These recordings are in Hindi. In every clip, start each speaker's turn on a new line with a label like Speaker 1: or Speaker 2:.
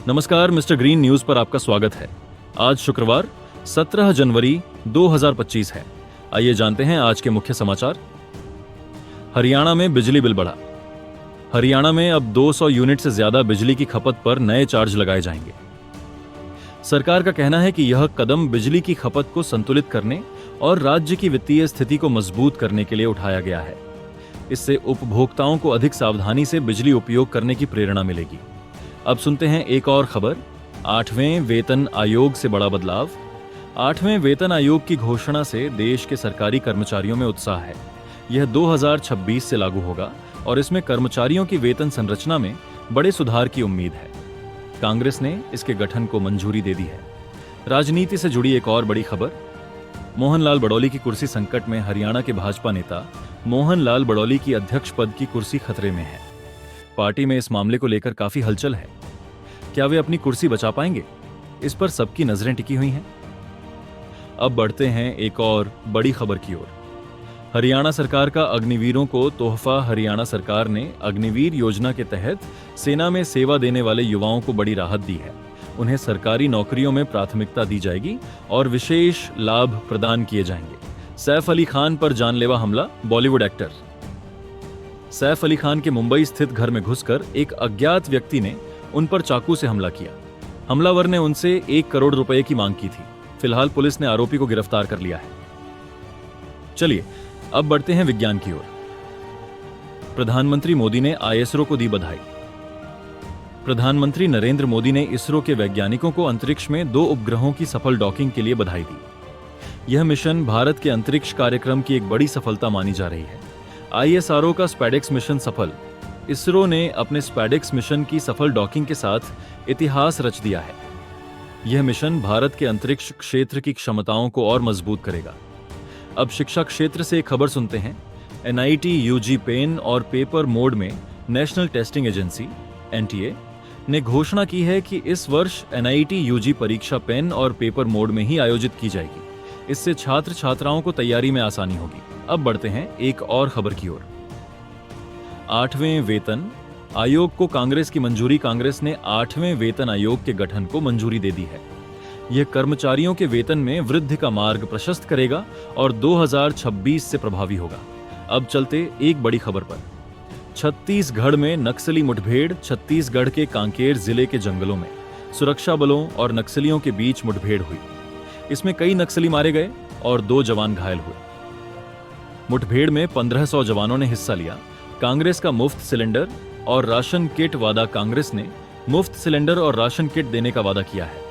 Speaker 1: नमस्कार, मिस्टर ग्रीन न्यूज पर आपका स्वागत है। आज शुक्रवार 17 जनवरी 2025 है। आइए जानते हैं आज के मुख्य समाचार। हरियाणा में बिजली बिल बढ़ा। हरियाणा में अब 200 यूनिट से ज्यादा बिजली की खपत पर नए चार्ज लगाए जाएंगे। सरकार का कहना है कि यह कदम बिजली की खपत को संतुलित करने और राज्य की वित्तीय स्थिति को मजबूत करने के लिए उठाया गया है। इससे उपभोक्ताओं को अधिक सावधानी से बिजली उपयोग करने की प्रेरणा मिलेगी। अब सुनते हैं एक और खबर। 8वें वेतन आयोग से बड़ा बदलाव। 8वें वेतन आयोग की घोषणा से देश के सरकारी कर्मचारियों में उत्साह है। यह 2026 से लागू होगा और इसमें कर्मचारियों की वेतन संरचना में बड़े सुधार की उम्मीद है। कांग्रेस ने इसके गठन को मंजूरी दे दी है। राजनीति से जुड़ी एक और बड़ी खबर। मोहनलाल बड़ौली की कुर्सी संकट में। हरियाणा के भाजपा नेता मोहनलाल बड़ौली की अध्यक्ष पद की कुर्सी खतरे में है। पार्टी में इस मामले को लेकर काफी हलचल है। क्या वे अपनी कुर्सी बचा पाएंगे? इस पर सबकी नजरें टिकी हुई हैं। अब बढ़ते हैं एक और बड़ी खबर की ओर। हरियाणा सरकार का अग्निवीरों को तोहफा। हरियाणा सरकार ने अग्निवीर योजना के तहत सेना में सेवा देने वाले युवाओं को बड़ी राहत दी है। उन्हें सरकारी नौकरियों में प्राथमिकता दी जाएगी और विशेष लाभ प्रदान किए जाएंगे। सैफ अली खान पर जानलेवा हमला। बॉलीवुड एक्टर सैफ अली खान के मुंबई स्थित घर में घुसकर एक अज्ञात व्यक्ति ने उन पर चाकू से हमला किया। हमलावर ने उनसे 1 करोड़ रुपए की मांग की थी। फिलहाल पुलिस ने आरोपी को गिरफ्तार कर लिया है। चलिए अब बढ़ते हैं विज्ञान की ओर। प्रधानमंत्री मोदी ने आईएसआरओ को दी बधाई। प्रधानमंत्री नरेंद्र मोदी ने इसरो के वैज्ञानिकों को अंतरिक्ष में 2 उपग्रहों की सफल डॉकिंग के लिए बधाई दी। यह मिशन भारत के अंतरिक्ष कार्यक्रम की एक बड़ी सफलता मानी जा रही है। आईएसआरओ का स्पैडेक्स मिशन सफल। इसरो ने अपने स्पैडेक्स मिशन की सफल डॉकिंग के साथ इतिहास रच दिया है। यह मिशन भारत के अंतरिक्ष क्षेत्र की क्षमताओं को और मजबूत करेगा। अब शिक्षा क्षेत्र से एक खबर सुनते हैं। एनआईटी यूजी पेन और पेपर मोड में नेशनल टेस्टिंग एजेंसी एनटीए ने घोषणा की है कि इस वर्ष एनआईटी यूजी परीक्षा पेन और पेपर मोड में ही आयोजित की जाएगी। इससे छात्र छात्राओं को तैयारी में आसानी होगी। अब बढ़ते हैं एक और खबर की ओर। 8वें वेतन आयोग को कांग्रेस की मंजूरी। कांग्रेस ने 8वें वेतन आयोग के गठन को मंजूरी दे दी है। यह कर्मचारियों के वेतन में वृद्धि का मार्ग प्रशस्त करेगा और 2026 से प्रभावी होगा। अब चलते एक बड़ी खबर पर। छत्तीसगढ़ में नक्सली मुठभेड़। छत्तीसगढ़ के कांकेर जिले के जंगलों में सुरक्षा बलों और नक्सलियों के बीच मुठभेड़ हुई। इसमें कई नक्सली मारे गए और 2 जवान घायल हुए। मुठभेड़ में 1500 जवानों ने हिस्सा लिया। कांग्रेस का मुफ्त सिलेंडर और राशन किट वादा। कांग्रेस ने मुफ्त सिलेंडर और राशन किट देने का वादा किया है।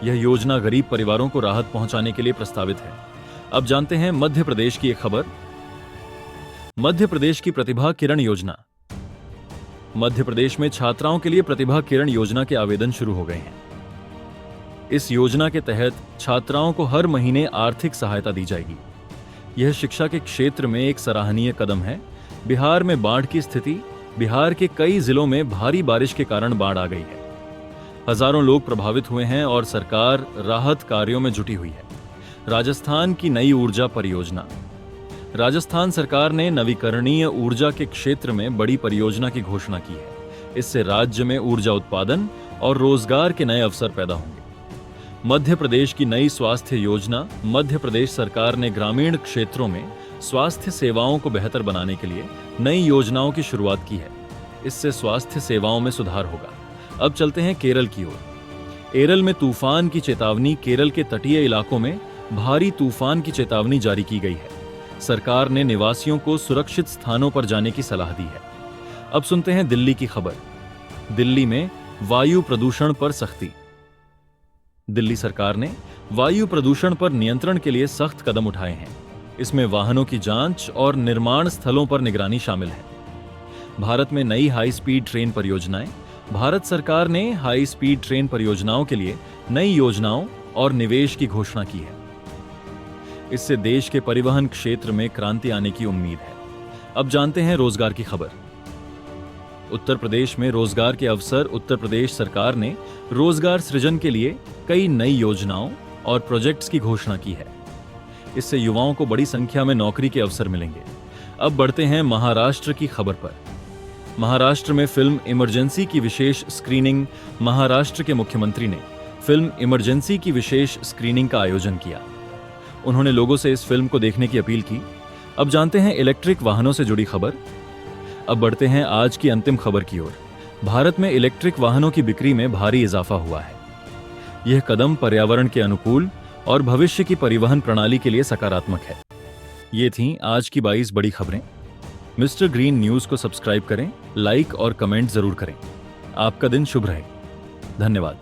Speaker 1: यह योजना गरीब परिवारों को राहत पहुंचाने के लिए प्रस्तावित है। अब जानते हैं मध्य प्रदेश की एक खबर। मध्य प्रदेश की प्रतिभा किरण योजना। मध्य प्रदेश में छात्राओं के लिए प्रतिभा किरण योजना के आवेदन शुरू हो गए हैं। इस योजना के तहत छात्राओं को हर महीने आर्थिक सहायता दी जाएगी। यह शिक्षा के क्षेत्र में एक सराहनीय कदम है। बिहार में बाढ़ की स्थिति। बिहार के कई जिलों में भारी बारिश के कारण बाढ़ आ गई है। हजारों लोग प्रभावित हुए हैं और सरकार राहत कार्यों में जुटी हुई है। राजस्थान की नई ऊर्जा परियोजना। राजस्थान सरकार ने नवीकरणीय ऊर्जा के क्षेत्र में बड़ी परियोजना की घोषणा की है। इससे राज्य में ऊर्जा उत्पादन और रोजगार के नए अवसर पैदा होंगे। मध्य प्रदेश की नई स्वास्थ्य योजना। मध्य प्रदेश सरकार ने ग्रामीण क्षेत्रों में स्वास्थ्य सेवाओं को बेहतर बनाने के लिए नई योजनाओं की शुरुआत की है। इससे स्वास्थ्य सेवाओं में सुधार होगा। अब चलते हैं केरल की ओर। एरल में तूफान की चेतावनी। केरल के तटीय इलाकों में भारी तूफान की चेतावनी जारी की गई है। सरकार ने निवासियों को सुरक्षित स्थानों पर जाने की सलाह दी है। अब सुनते हैं दिल्ली की खबर। दिल्ली में वायु प्रदूषण पर सख्ती। दिल्ली सरकार ने वायु प्रदूषण पर नियंत्रण के लिए सख्त कदम उठाए हैं। इसमें वाहनों की जांच और निर्माण स्थलों पर निगरानी शामिल है। भारत में नई हाई स्पीड ट्रेन परियोजनाएं। भारत सरकार ने हाई स्पीड ट्रेन परियोजनाओं के लिए नई योजनाओं और निवेश की घोषणा की है। इससे देश के परिवहन क्षेत्र में क्रांति आने की उम्मीद है। अब जानते हैं रोजगार की खबर। उत्तर प्रदेश में रोजगार के अवसर। उत्तर प्रदेश सरकार ने रोजगार सृजन के लिए कई नई योजनाओं और प्रोजेक्ट्स की घोषणा की है। इससे युवाओं को बड़ी संख्या में नौकरी के अवसर मिलेंगे। अब बढ़ते हैं महाराष्ट्र की खबर पर। महाराष्ट्र में फिल्म इमरजेंसी की विशेष स्क्रीनिंग। महाराष्ट्र के मुख्यमंत्री ने फिल्म इमरजेंसी की विशेष स्क्रीनिंग का आयोजन किया। उन्होंने लोगों से इस फिल्म को देखने की अपील की। अब जानते हैं इलेक्ट्रिक वाहनों से जुड़ी खबर। अब बढ़ते हैं आज की अंतिम खबर की ओर। भारत में इलेक्ट्रिक वाहनों की बिक्री में भारी इजाफा हुआ है। यह कदम पर्यावरण के अनुकूल और भविष्य की परिवहन प्रणाली के लिए सकारात्मक है। ये थीं आज की 22 बड़ी खबरें। मिस्टर ग्रीन न्यूज को सब्सक्राइब करें, लाइक और कमेंट जरूर करें। आपका दिन शुभ रहे। धन्यवाद।